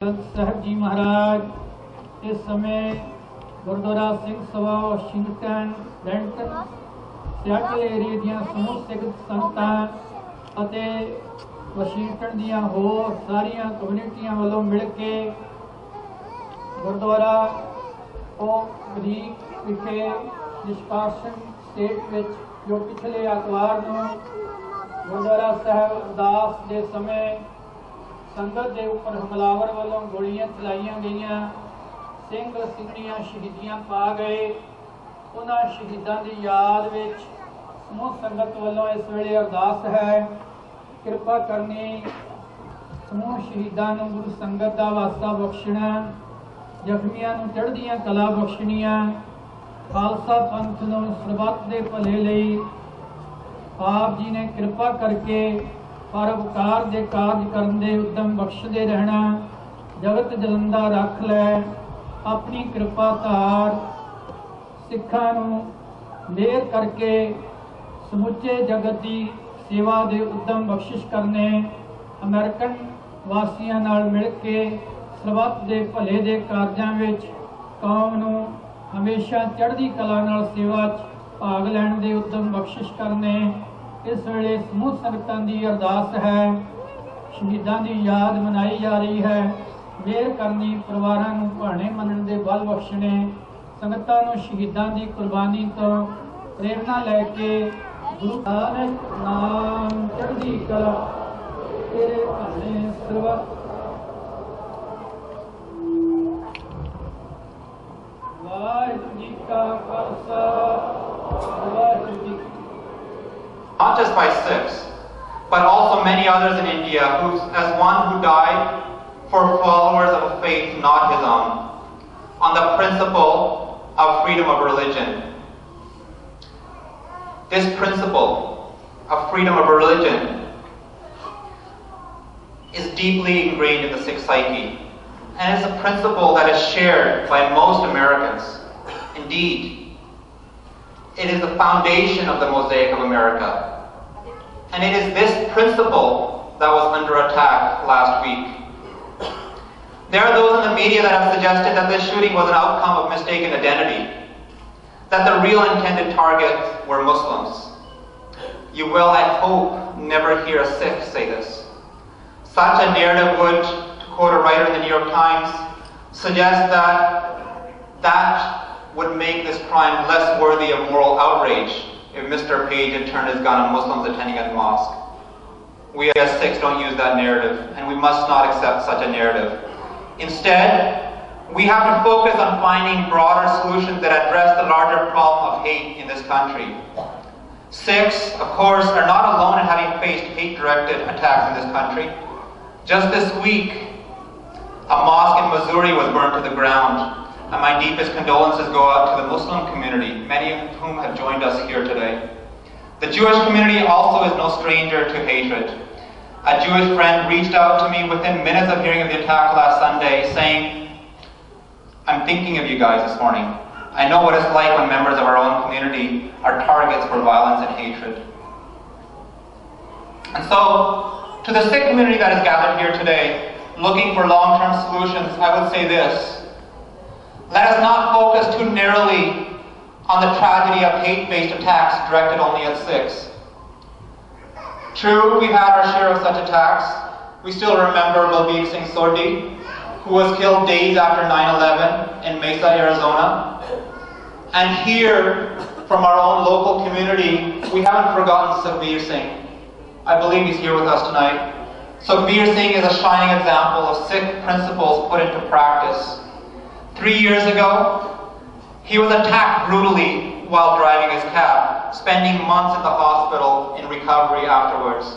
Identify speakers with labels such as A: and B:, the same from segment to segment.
A: साहब जी महाराज इस समय gurdwara Singh Sabha Washington ब्रैंटन Seattle area ਦੀਆਂ ਸਮੂਹ ਸਿੱਖ ਸੰਗਤਾਂ ਅਤੇ ਵਾਸ਼ਿੰਗਟਨ ਦੀਆਂ ਹੋਰ ਸਾਰੀਆਂ ਕਮਿਊਨਿਟੀਆਂ ਵੱਲੋਂ ਮਿਲ ਕੇ ਗੁਰਦੁਆਰਾ ਗਰੀਕ ਵਿਖੇ ਨਿਸ਼ਕਾਸ਼ਨ ਸਟੇਟ ਵਿੱਚ ਜੋ ਪਿਛਲੇ ਐਤਵਾਰ ਨੂੰ ਗੁਰਦੁਆਰਾ ਸਾਹਿਬ ਅਰਦਾਸ ਦੇ ਸਮੇਂ संगत के उपर हमलावर वालों गोलियां चलाइया गई, सिंह सिंघणियां शहीदियां पा गए। उन्होंने शहीदों की याद में समूह संगत वालों इस वेले अरदास है, कृपा करनी समूह शहीदों को गुरु संगत का वास्ता बख्शना, जख्मियों को चढ़दियां कला बख्शनिया, खालसा पंथ को सरबत के भले लई आप जी ने कृपा करके परोपकार के कार्य करने उद्यम बख्शते रहना, जगत जलंदा रख लै, अपनी कृपा धार सिखा मेहर करके समुचे जगत की सेवा के उद्यम बख्शिश करने, अमेरिकन वासियों नाल मिल के सरबत के भले के कार्यों में कौम नूं हमेशा चढ़दी कला नाल सेवा भाग लैण के उद्यम बख्शिश करने। इस वेले समूह संगतां की अरदास है, शहीदों की याद मनाई जा रही है, मेहर करनी परिवारों को भाणे मनण दे बल बख्शने, संगतां नूं शहीदों की कुर्बानी तो प्रेरणा लैके गुरु नानक नाम चढ़दी कला तेरे भाणे सरबत। वाहिगुरू जी का खालसा वाहिगुरू जी की।
B: Not just by Sikhs, but also many others in India, as one who died for followers of a faith not his own, on the principle of freedom of religion. This principle of freedom of religion is deeply ingrained in the Sikh psyche, and it's a principle that is shared by most Americans. Indeed, it is the foundation of the mosaic of America. And it is this principle that was under attack last week. There are those in the media that have suggested that this shooting was an outcome of mistaken identity, that the real intended targets were Muslims. You will, I hope, never hear a Sikh say this. Such a narrative would, to quote a writer in the New York Times, suggest that would make this crime less worthy of moral outrage if Mr. Page had turned his gun on Muslims attending a mosque. We as Sikhs don't use that narrative, and we must not accept such a narrative. Instead, we have to focus on finding broader solutions that address the larger problem of hate in this country. Sikhs, of course, are not alone in having faced hate-directed attacks in this country. Just this week, a mosque in Missouri was burned to the ground. And my deepest condolences go out to the Muslim community, many of whom have joined us here today. The Jewish community also is no stranger to hatred. A Jewish friend reached out to me within minutes of hearing of the attack last Sunday, saying, "I'm thinking of you guys this morning. I know what it's like when members of our own community are targets for violence and hatred." And so, to the Sikh community that is gathered here today, looking for long-term solutions, I would say this. Let us not focus too narrowly on the tragedy of hate-based attacks directed only at Sikhs. True, we've had our share of such attacks. We still remember Balbir Singh Sodhi, who was killed days after 9/11 in Mesa, Arizona. And here, from our own local community, we haven't forgotten Sukhbir Singh. I believe he's here with us tonight. Sukhbir Singh is a shining example of Sikh principles put into practice. 3 years ago, he was attacked brutally while driving his cab, spending months in the hospital in recovery afterwards.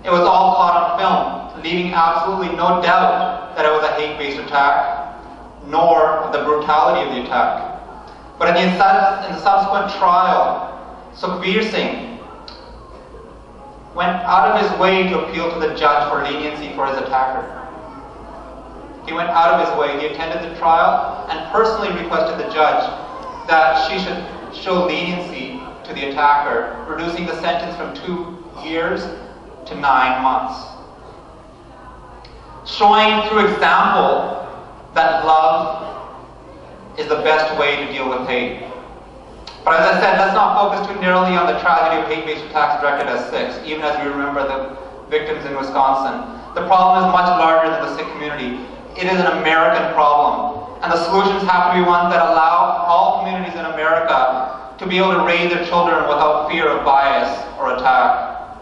B: It was all caught on film, leaving absolutely no doubt that it was a hate-based attack, nor the brutality of the attack. But in the subsequent trial, Sukhbir Singh went out of his way to appeal to the judge for leniency for his attacker. He went out of his way, he attended the trial and personally requested the judge that she should show leniency to the attacker, reducing the sentence from 2 years to 9 months. showing through example that love is the best way to deal with hate. But as I said, let's not focus too narrowly on the tragedy of hate-based attacks directed at Sikhs, even as we remember the victims in Wisconsin. The problem is much larger than the Sikh community. It is an American problem, and the solutions have to be ones that allow all communities in America to be able to raise their children without fear of bias or attack.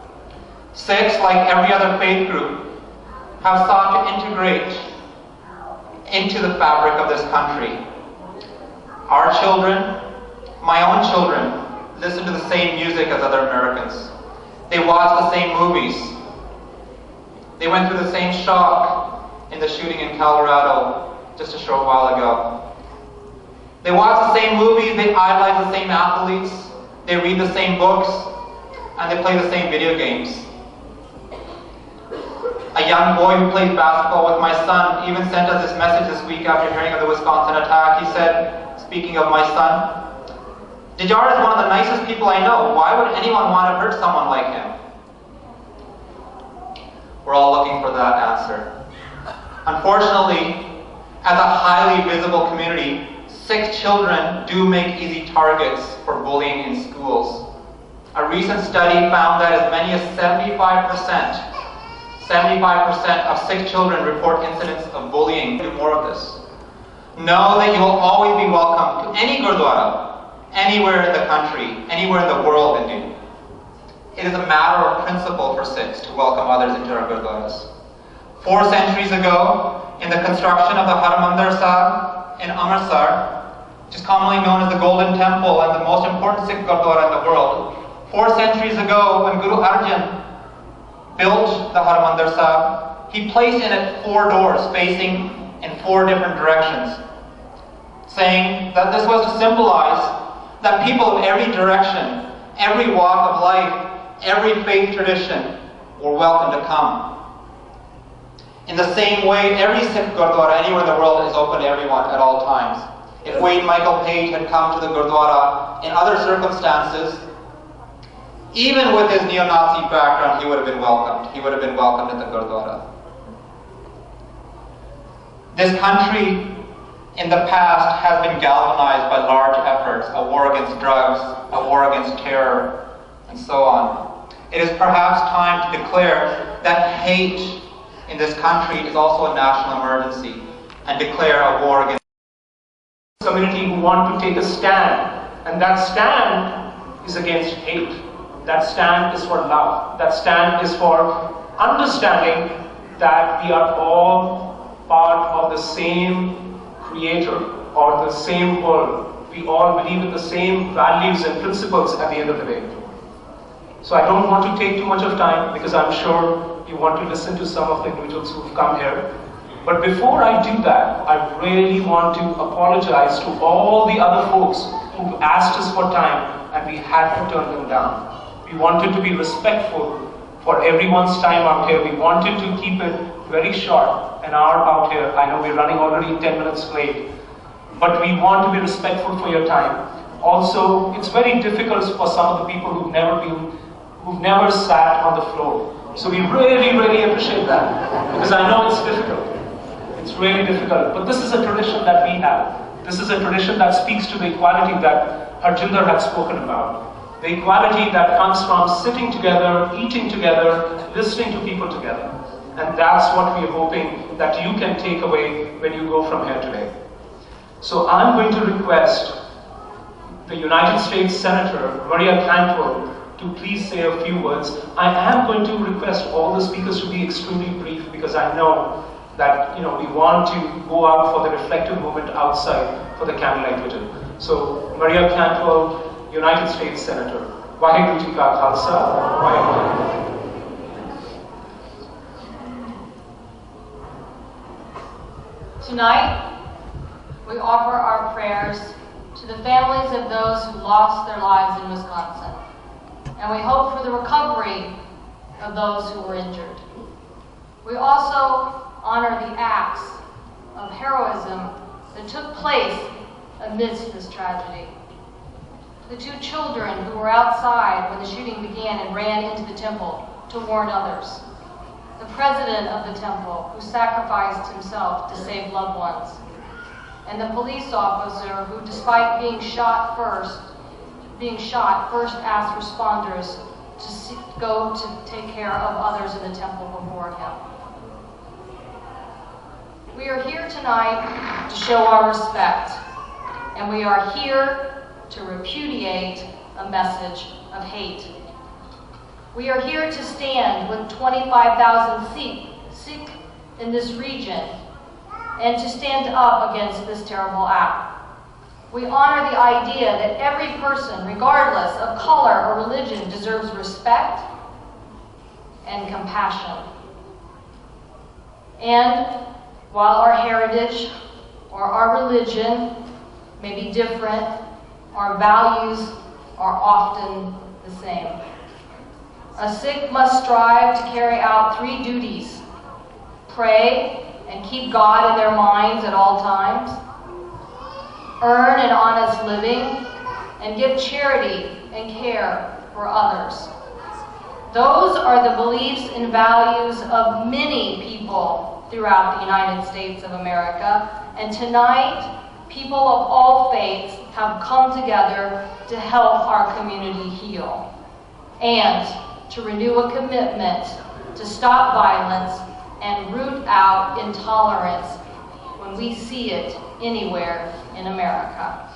B: Sikhs, like every other faith group, have sought to integrate into the fabric of this country. Our children, my own children, listen to the same music as other Americans. They watch the same movies. They went through the same shock in the shooting in Colorado just a short while ago. They watch the same movies, they idolize the same athletes, they read the same books, and they play the same video games. A young boy who plays basketball with my son even sent us this message this week after hearing of the Wisconsin attack. He said, speaking of my son, "Dijar is one of the nicest people I know. Why would anyone want to hurt someone like him?" We're all looking for that answer. Unfortunately, as a highly visible community, Sikh children do make easy targets for bullying in schools. A recent study found that as many as 75% of Sikh children report incidents of bullying. Do more of this. Know that you will always be welcome to any Gurdwara, anywhere in the country, anywhere in the world indeed. It is a matter of principle for Sikhs to welcome others into our Gurdwaras. 4 centuries ago, in the construction of the Harmandir Sahib in Amritsar, which is commonly known as the Golden Temple and the most important Sikh Gurdwara in the world, 4 centuries ago, when Guru Arjan built the Harmandir Sahib, he placed in it 4 doors facing in 4 different directions, saying that this was to symbolize that people of every direction, every walk of life, every faith tradition were welcome to come. In the same way, every Sikh Gurdwara anywhere in the world is open to everyone at all times. If Wade Michael Page had come to the Gurdwara in other circumstances, even with his neo-Nazi background, he would have been welcomed. He would have been welcomed at the Gurdwara. This country in the past has been galvanized by large efforts, a war against drugs, a war against terror, and so on. It is perhaps time to declare that hate in this country is also a national emergency and declare a war against
C: community who want to take a stand, and that stand is against hate. That stand is for love. That stand is for understanding that we are all part of the same creator or the same world. We all believe in the same values and principles at the end of the day. So I don't want to take too much of time because I'm sure you want to listen to some of the individuals who've come here. But before I do that, I really want to apologize to all the other folks who've asked us for time and we had to turn them down. We wanted to be respectful for everyone's time out here. We wanted to keep it very short, an hour out here. I know we're running already 10 minutes late, but we want to be respectful for your time. Also, it's very difficult for some of the people who've never sat on the floor. So we really, really appreciate that, because I know it's difficult. It's really difficult, but this is a tradition that we have. This is a tradition that speaks to the equality that Harjinder had spoken about. The equality that comes from sitting together, eating together, listening to people together. And that's what we're hoping that you can take away when you go from here today. So I'm going to request the United States Senator, Maria Cantwell, to please say a few words. I am going to request all the speakers to be extremely brief because I know that we want to go out for the reflective moment outside for the candlelight vigil. So Maria Cantwell, United States Senator. Vaheguru Ji Ka Khalsa, Vaheguru.
D: Tonight, we offer our prayers to the families of those who lost their lives in Wisconsin, and we hope for the recovery of those who were injured. We also honor the acts of heroism that took place amidst this tragedy. The 2 children who were outside when the shooting began and ran into the temple to warn others. the president of the temple who sacrificed himself to save loved ones, and the police officer who, despite being shot first asked responders to go to take care of others in the temple before him. We are here tonight to show our respect, and we are here to repudiate a message of hate. We are here to stand with 25,000 Sikh in this region and to stand up against this terrible act. We honor the idea that every person, regardless of color or religion, deserves respect and compassion. And while our heritage or our religion may be different, our values are often the same. A Sikh must strive to carry out 3 duties: pray and keep God in their minds at all times, earn an honest living, and give charity and care for others. Those are the beliefs and values of many people throughout the United States of America, and tonight, people of all faiths have come together to help our community heal and to renew a commitment to stop violence and root out intolerance when we see it anywhere in America.